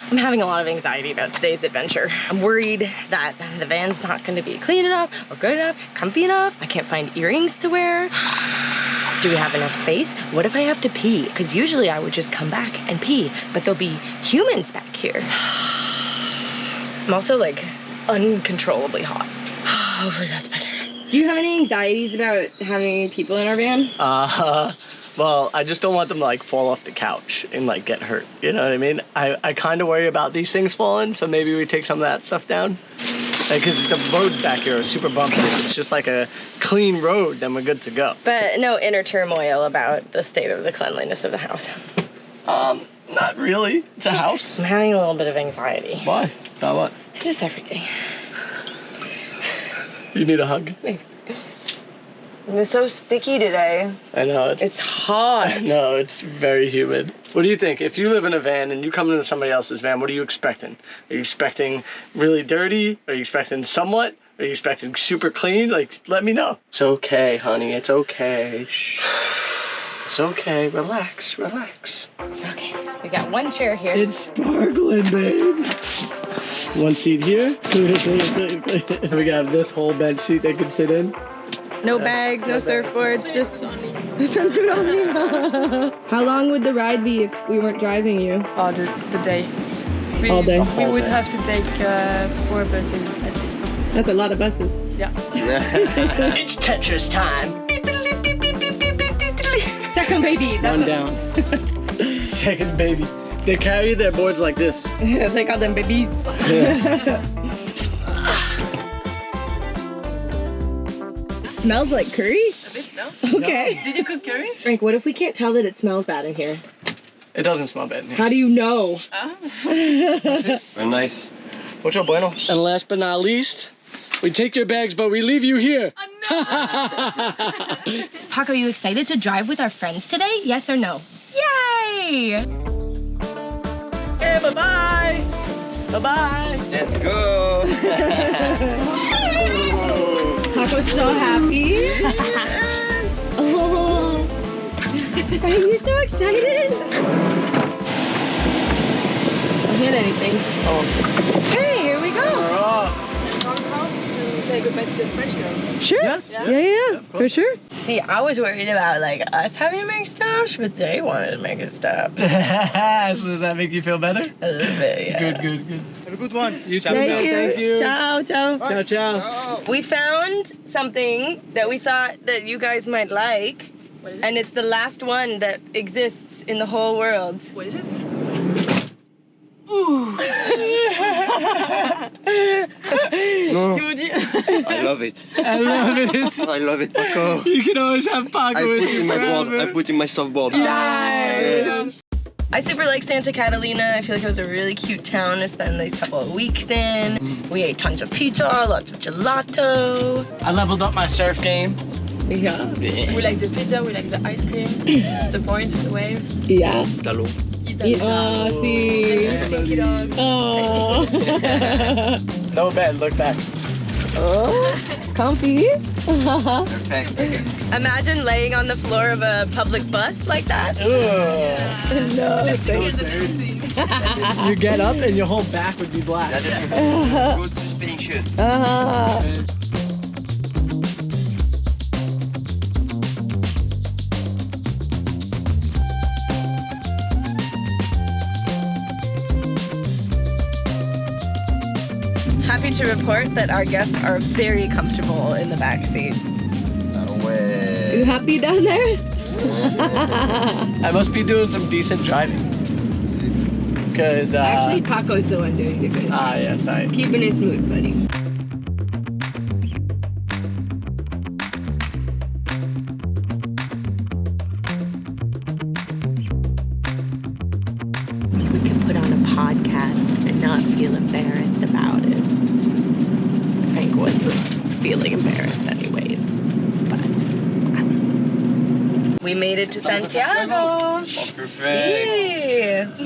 I'm having a lot of anxiety about today's adventure. I'm worried that the van's not gonna be clean enough or good enough, comfy enough. I can't find earrings to wear. Do we have enough space? What if I have to pee? Because usually I would just come back and pee, but there'll be humans back here. I'm also like uncontrollably hot. Hopefully that's better. Do you have any anxieties about having people in our van? Well, I just don't want them to like fall off the couch and like get hurt. You know what I mean? I kind of worry about these things falling, so maybe we take some of that stuff down. Because the roads back here are super bumpy. If it's just like a clean road, then we're good to go. But no inner turmoil about the state of the cleanliness of the house. Not really. It's a house. I'm having a little bit of anxiety. Why? About what? Just everything. You need a hug? Maybe. It's so sticky today. I know. It's hot. No, it's very humid. What do you think? If you live in a van and you come into somebody else's van, what are you expecting? Are you expecting really dirty? Are you expecting somewhat? Are you expecting super clean? Like, let me know. It's okay, honey. It's okay. Shh. It's okay. Relax. Relax. Okay. We got one chair here. It's sparkling, babe. One seat here. We got this whole bench seat they can sit in. No bags, no surfboards, just swimsuit only. How long would the ride be if we weren't driving you? Oh, the day. All day. We would have to take 4 buses at least. That's a lot of buses. Yeah. It's Tetris time. Second baby. One down. Second baby. They carry their boards like this. They call them babies. Yeah. Smells like curry? A bit, no? Okay. Did you cook curry? Frank, what if we can't tell that it smells bad in here? It doesn't smell bad in here. How do you know? Very nice. Mucho bueno. And last but not least, we take your bags, but we leave you here. Paco, are you excited to drive with our friends today? Yes or no? Yay! Hey, bye-bye. Bye-bye. Let's go. Paco's so happy. Yes. Oh. Are you so excited? Don't hit anything. Oh. Hey, here we go. We're off. Say goodbye to the French girls. Sure. Yes. Yeah, for sure. See, I was worried about like us having to make stops, but they wanted to make a stop. So does that make you feel better? A little bit, yeah. Good. Have a good one. You too. Thank you. Thank you. Ciao, ciao. Ciao, ciao. We found something that we thought that you guys might like. What is it? And it's the last one that exists in the whole world. What is it? No. I love it. I love it. I love it, Paco. You can always have Paco I with put you in my board. forever. I put in my softboard. Nice. I super like Santa Catalina. I feel like it was a really cute town to spend these couple of weeks in. We ate tons of pizza, lots of gelato. I leveled up my surf game. Yeah. We like the pizza, we like the ice cream, the point, the wave. Yeah. Italo. Oh, see. Thank you, dog. Oh. No bed, look back. Oh, comfy. Perfect. Imagine laying on the floor of a public bus like that. Ugh. No. So dirty. You get up and your whole back would be black. Good suspension. Happy to report that our guests are very comfortable in the back seat. No way. You happy down there? I must be doing some decent driving. Because, Actually, Paco's the one doing the good. yes, I... Keeping it smooth, buddy. We could put on a podcast and not feel embarrassed about it. Frank was feeling embarrassed anyways, but I don't know. We made it to Santiago. Oh, perfect.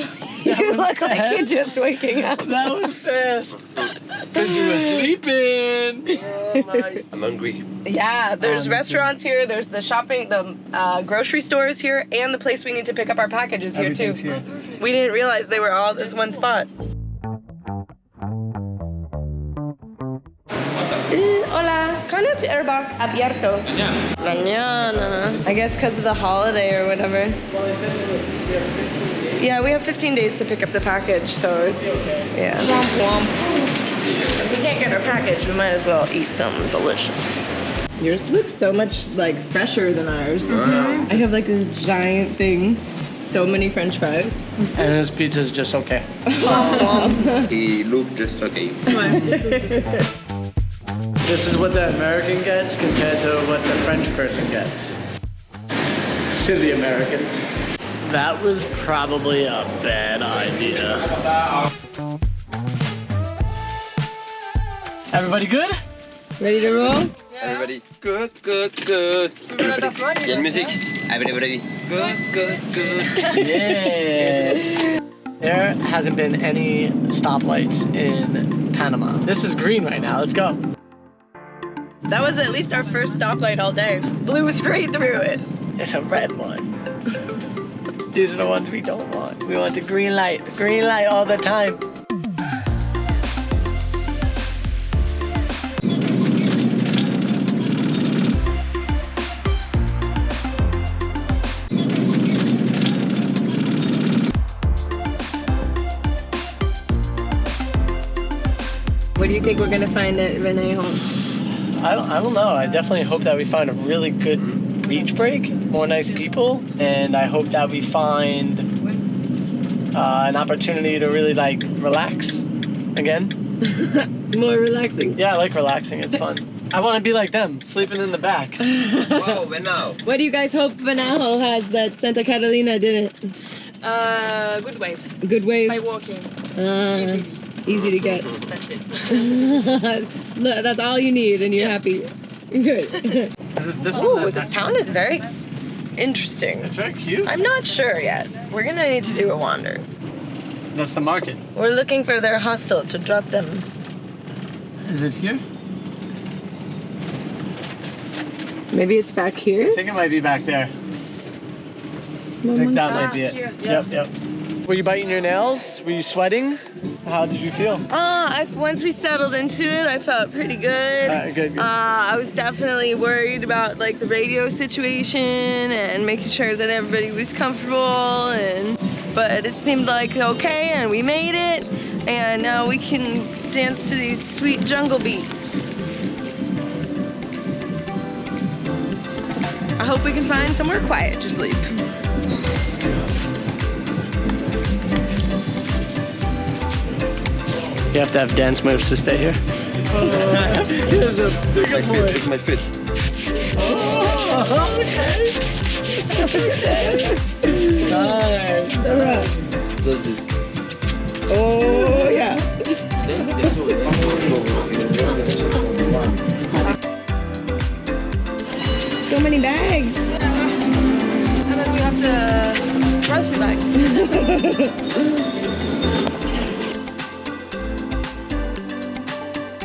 Yeah. You look like you're fast. just waking up. That was fast. Because you were sleeping. Oh, nice. I'm hungry. Yeah, there's restaurants here, there's the shopping, the grocery stores here, and the place we need to pick up our packages here too. Everything's here. We didn't realize they were all this one spot. Hola, ¿cuándo es Airbag abierto? Mañana. I guess because of the holiday or whatever. Yeah, we have 15 days to pick up the package, so it's, yeah. Womp womp. If we can't get our package, we might as well eat something delicious. Yours looks so much like fresher than ours. Wow. I have like this giant thing, so many French fries. And this pizza's just okay. He looked just okay. This is what the American gets compared to what the French person gets. Silly American. That was probably a bad idea. Everybody good? Ready to roll? Everybody, good. Quelle musique? Everybody, good. Yeah. There hasn't been any stoplights in Panama. This is green right now. Let's go. That was at least our first stoplight all day. Blew straight through it. It's a red one. These are the ones we don't want. We want the green light all the time. What do you think we're gonna find at Venejo? I don't know. I definitely hope that we find a really good beach break, more nice people, and I hope that we find an opportunity to really like relax again. More relaxing. Yeah, I like relaxing. It's fun. I want to be like them, sleeping in the back. Wow, but now. What do you guys hope Venejo has that Santa Catalina didn't? Good waves. Good waves? By walking. Easy to get. That's it. Look, that's all you need and you're happy. Good. This Ooh, one, this town is very interesting. it's very cute. I'm not sure yet. We're gonna need to do a wander. That's the market. We're looking for their hostel to drop them. Is it here? Maybe it's back here? I think it might be back there. I think that might be it. Here, Yep. Were you biting your nails? Were you sweating? How did you feel? Once we settled into it, I felt pretty good. Good. I was definitely worried about like the radio situation and making sure that everybody was comfortable, but it seemed like okay, and we made it, and now we can dance to these sweet jungle beats. I hope we can find somewhere quiet to sleep. You have to have dance moves to stay here. Here's a bigger boy. It's my fish. Oh, okay. Nice. Just this. Oh yeah. So many bags. And then we have the grocery bag.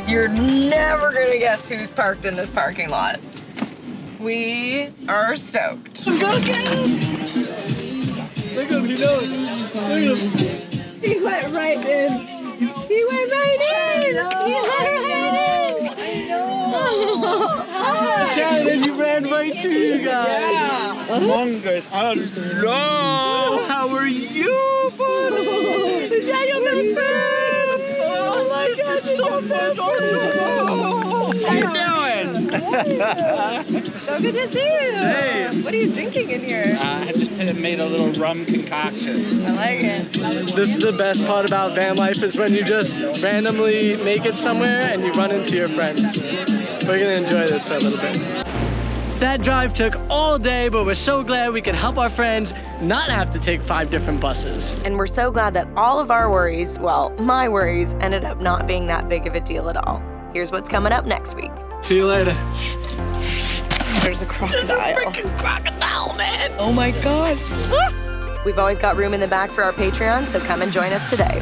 You're never gonna guess who's parked in this parking lot. We are stoked. Look at him, he knows. Look at him. He went right in. He went right in. He let her head in. I know. Chad, and you ran right to you guys. Mongoose. Hello. How are you, buddy? Is that your best friend? Oh my God, so much. How you doing? So good to see you. Hey. What are you drinking in here? I just made a little rum concoction. I like it. This is the best part about van life is when you just randomly make it somewhere and you run into your friends. We're gonna enjoy this for a little bit. That drive took all day, but we're so glad we could help our friends not have to take 5 different buses. And we're so glad that all of our worries, well, my worries, ended up not being that big of a deal at all. Here's what's coming up next week. See you later. There's a crocodile. Freaking crocodile, man. Oh my God. We've always got room in the back for our Patreon, so come and join us today.